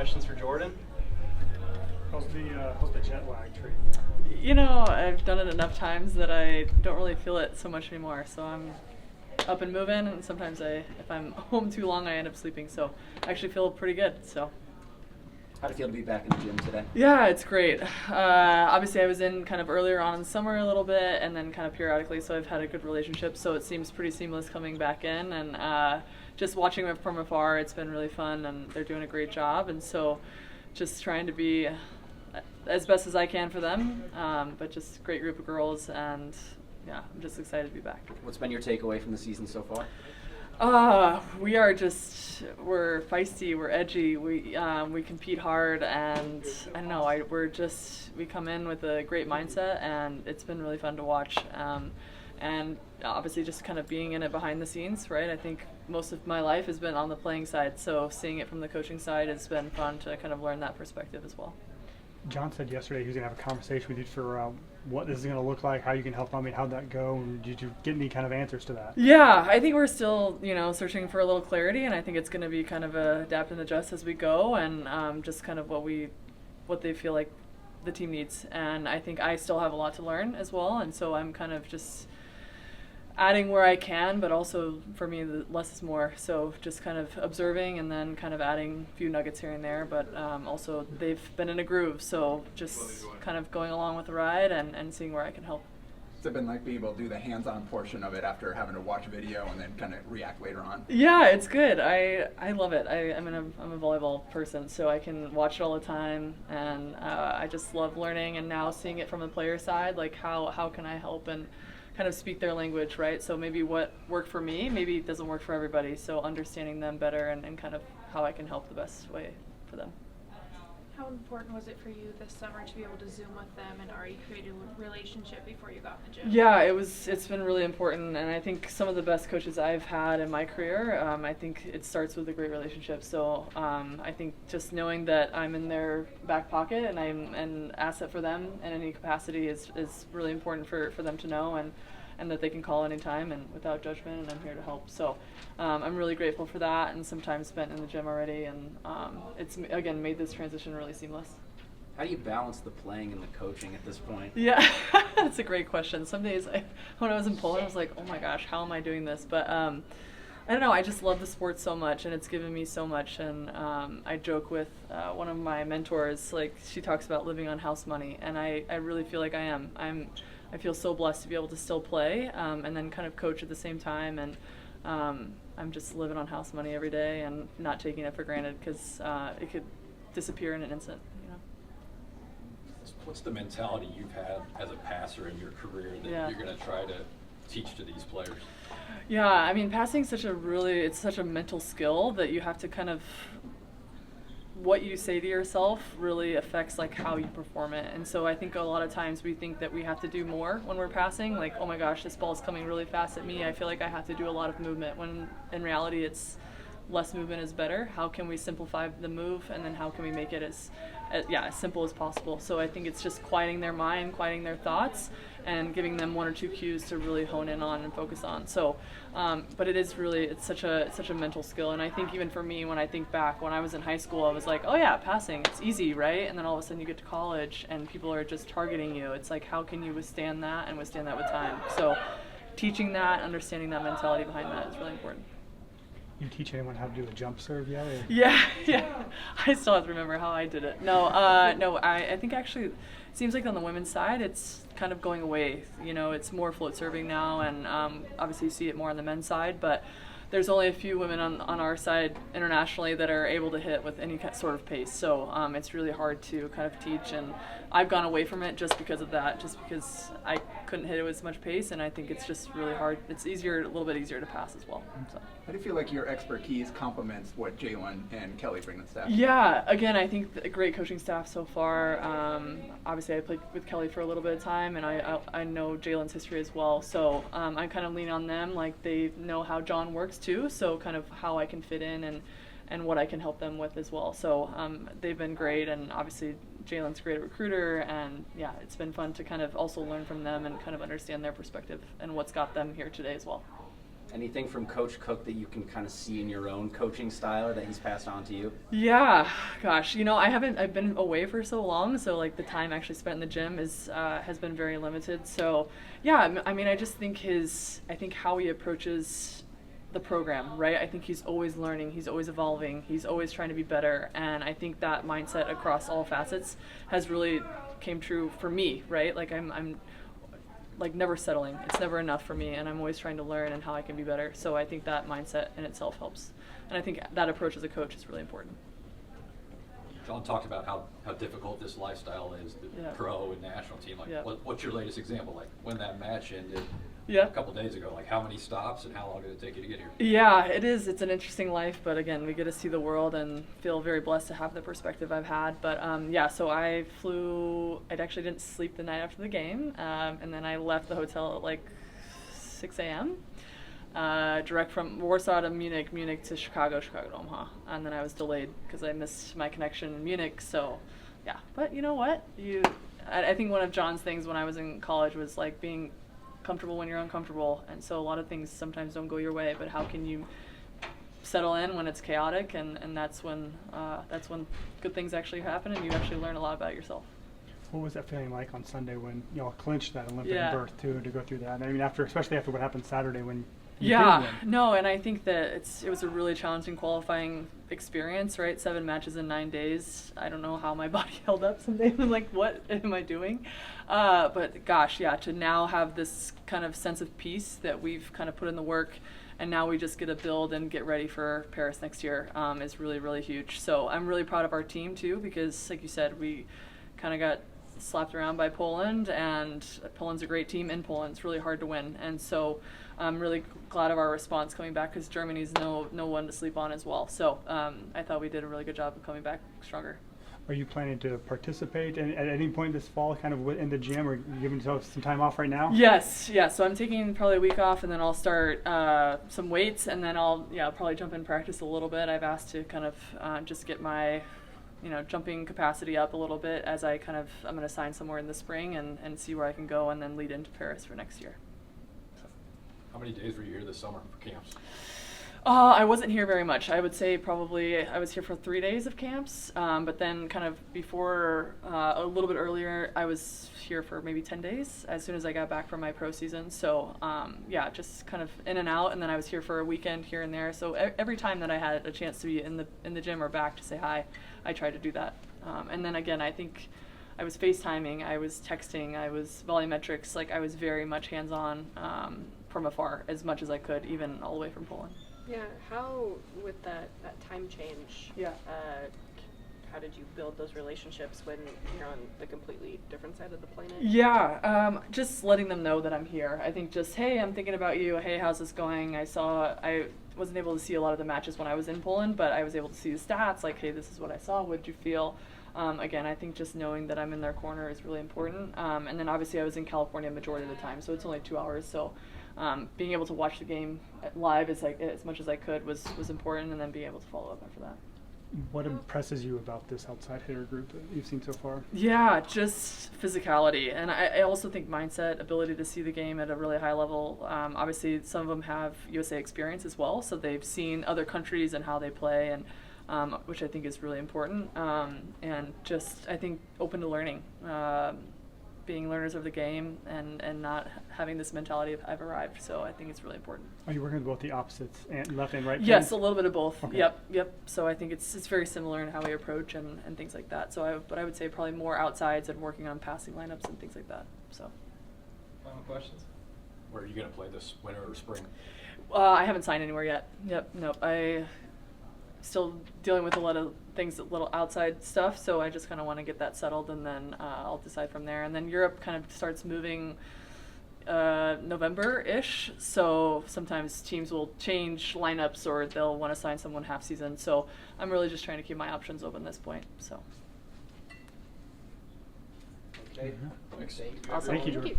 questions for Jordan. How's the jet lag treat? You know, I've done it enough times that I don't really feel it so much anymore. So I'm up and moving, and sometimes if I'm home too long, I end up sleeping. So I actually feel pretty good. So. How'd it feel to be back in the gym today? Yeah, it's great. Obviously, I was in kind of earlier on in the summer a little bit, and then kind of periodically, so I've had a good relationship. So it seems pretty seamless coming back in, and just watching them from afar, it's been really fun, and they're doing a great job. And so just trying to be as best as I can for them, but just great group of girls, and yeah, I'm just excited to be back. What's been your takeaway from the season so far? We're feisty, we're edgy, we compete hard, and I don't know, we come in with a great mindset, and it's been really fun to watch. And obviously just kind of being in it behind the scenes, right? I think most of my life has been on the playing side, so seeing it from the coaching side has been fun to kind of learn that perspective as well. John said yesterday he was going to have a conversation with you for what this is going to look like, how you can help. I mean, how'd that go? And did you get any kind of answers to that? Yeah, I think we're still, searching for a little clarity, and I think it's going to be kind of a adapt and adjust as we go, and just kind of what they feel like the team needs. And I think I still have a lot to learn as well, and so I'm kind of just adding where I can, but also for me, the less is more. So just kind of observing and then kind of adding a few nuggets here and there, but also they've been in a groove, so just kind of going along with the ride and seeing where I can help. Has it been like being able to do the hands-on portion of it after having to watch video and then kind of react later on? Yeah, it's good. I love it. I'm a volleyball person, so I can watch it all the time, and I just love learning, and now seeing it from the player side, like how can I help and kind of speak their language, right? So maybe what worked for me, maybe it doesn't work for everybody. So understanding them better and kind of how I can help the best way for them. How important was it for you this summer to be able to Zoom with them and already create a relationship before you got in the gym? Yeah, it's been really important, and I think some of the best coaches I've had in my career, I think it starts with a great relationship. So I think just knowing that I'm in their back pocket and I'm an asset for them in any capacity is really important for them to know, and that they can call anytime and without judgment, and I'm here to help. So I'm really grateful for that, and some time spent in the gym already, and it's, again, made this transition really seamless. How do you balance the playing and the coaching at this point? Yeah, that's a great question. Some days when I was in Poland, I was like, oh my gosh, how am I doing this? But I don't know, I just love the sport so much, and it's given me so much. And I joke with one of my mentors, like, she talks about living on house money, and I really feel like I am. I feel so blessed to be able to still play and then kind of coach at the same time, and I'm just living on house money every day and not taking it for granted, because it could disappear in an instant. What's the mentality you've had as a passer in your career that you're going to try to teach to these players? Yeah, I mean, passing is such a mental skill that you have to kind of, what you say to yourself really affects like how you perform it. And so I think a lot of times we think that we have to do more when we're passing, like, oh my gosh, this ball's coming really fast at me, I feel like I have to do a lot of movement, when in reality it's less movement is better. How can we simplify the move, and then how can we make it as simple as possible? So I think it's just quieting their mind, quieting their thoughts, and giving them one or two cues to really hone in on and focus on. So, but it's such a mental skill. And I think even for me, when I think back, when I was in high school, I was like, oh yeah, passing, it's easy, right? And then all of a sudden you get to college and people are just targeting you. It's like, how can you withstand that and withstand that with time? So teaching that, understanding that mentality behind that is really important. You teach anyone how to do a jump serve yet? Or? Yeah. I still have to remember how I did it. No, I think actually it seems like on the women's side it's kind of going away. It's more float serving now, and obviously you see it more on the men's side, but there's only a few women on our side internationally that are able to hit with any sort of pace. So it's really hard to kind of teach, and I've gone away from it just because of that, just because I couldn't hit it with as much pace, and I think it's just really hard. It's a little bit easier to pass as well. So. How do you feel like your expertise complements what Jalen and Kelly bring to the staff? Yeah, again, I think a great coaching staff so far. Obviously, I played with Kelly for a little bit of time, and I know Jalen's history as well. So I kind of lean on them, like they know how John works too, so kind of how I can fit in and what I can help them with as well. So they've been great, and obviously Jalen's a great recruiter, and yeah, it's been fun to kind of also learn from them and kind of understand their perspective and what's got them here today as well. Anything from Coach Cook that you can kind of see in your own coaching style or that he's passed on to you? Yeah, gosh, I've been away for so long, so like the time actually spent in the gym has been very limited. So yeah, I mean, I just think how he approaches the program, right? I think he's always learning, he's always evolving, he's always trying to be better, and I think that mindset across all facets has really came true for me, right? Like I'm like never settling. It's never enough for me, and I'm always trying to learn and how I can be better. So I think that mindset in itself helps, and I think that approach as a coach is really important. John talked about how difficult this lifestyle is, the Yeah. pro and national team. Like, Yeah. what's your latest example? Like, when that match ended Yeah. a couple days ago, like, how many stops and how long did it take you to get here? Yeah, it is. It's an interesting life, but again, we get to see the world and feel very blessed to have the perspective I've had. But yeah, so I actually didn't sleep the night after the game, and then I left the hotel at like 6 a.m. Direct from Warsaw to Munich, Munich to Chicago, Chicago to Omaha, and then I was delayed because I missed my connection in Munich. So yeah, but you know what? I think one of John's things when I was in college was like being comfortable when you're uncomfortable, and so a lot of things sometimes don't go your way, but how can you settle in when it's chaotic, and that's when good things actually happen and you actually learn a lot about yourself. What was that feeling like on Sunday when y'all clinched that Olympic Yeah. berth too, to go through that? I mean, especially after what happened Saturday when you Yeah, did win. no, and I think that it was a really challenging qualifying experience, right? 7 matches in 9 days. I don't know how my body held up some days. I'm like, what am I doing? But gosh, yeah, to now have this kind of sense of peace that we've kind of put in the work, and now we just get to build and get ready for Paris next year is really, really huge. So I'm really proud of our team too, because like you said, we kind of got slapped around by Poland, and Poland's a great team in Poland. It's really hard to win, and so I'm really glad of our response coming back, because Germany's no one to sleep on as well. So I thought we did a really good job of coming back stronger. Are you planning to participate at any point this fall, kind of in the gym, or you giving yourself some time off right now? Yes, yeah. So I'm taking probably a week off, and then I'll start some weights, and then I'll probably jump in practice a little bit. I've asked to kind of just get my jumping capacity up a little bit as I'm going to sign somewhere in the spring and see where I can go, and then lead into Paris for next year. How many days were you here this summer for camps? I wasn't here very much. I would say probably I was here for 3 days of camps, but then kind of before, a little bit earlier, I was here for maybe 10 days as soon as I got back from my pro season. So yeah, just kind of in and out, and then I was here for a weekend here and there. So every time that I had a chance to be in the gym or back to say hi, I tried to do that. And then again, I think I was FaceTiming, I was texting, I was volumetrics, like I was very much hands-on from afar as much as I could, even all the way from Poland. Yeah, how, with that time change, Yeah. How did you build those relationships when you're on the completely different side of the planet? Yeah, just letting them know that I'm here. I think just, hey, I'm thinking about you. Hey, how's this going? I wasn't able to see a lot of the matches when I was in Poland, but I was able to see the stats, like, hey, this is what I saw. What did you feel? Again, I think just knowing that I'm in their corner is really important. And then obviously I was in California majority of the time, so it's only 2 hours. So being able to watch the game live as much as I could was important, and then being able to follow up after that. What impresses you about this outside hitter group that you've seen so far? Yeah, just physicality. And I also think mindset, ability to see the game at a really high level. Obviously, some of them have USA experience as well, so they've seen other countries and how they play, and which I think is really important. And just, I think, open to learning, being learners of the game, and not having this mentality of I've arrived. So I think it's really important. Are you working with both the opposites, and left and right? Yes, fans? a little bit of both. Okay. Yep. So I think it's very similar in how we approach and things like that. So I would say probably more outsides and working on passing lineups and things like that. So. Final questions? Where are you going to play this winter or spring? I haven't signed anywhere yet. Nope. I still dealing with a lot of things, little outside stuff. So I just kind of want to get that settled, and then I'll decide from there. And then Europe kind of starts moving November-ish. So sometimes teams will change lineups, or they'll want to sign someone half season. So I'm really just trying to keep my options open at this point. So. Okay. Thanks. Awesome. Thank you, Jordan. Thanks.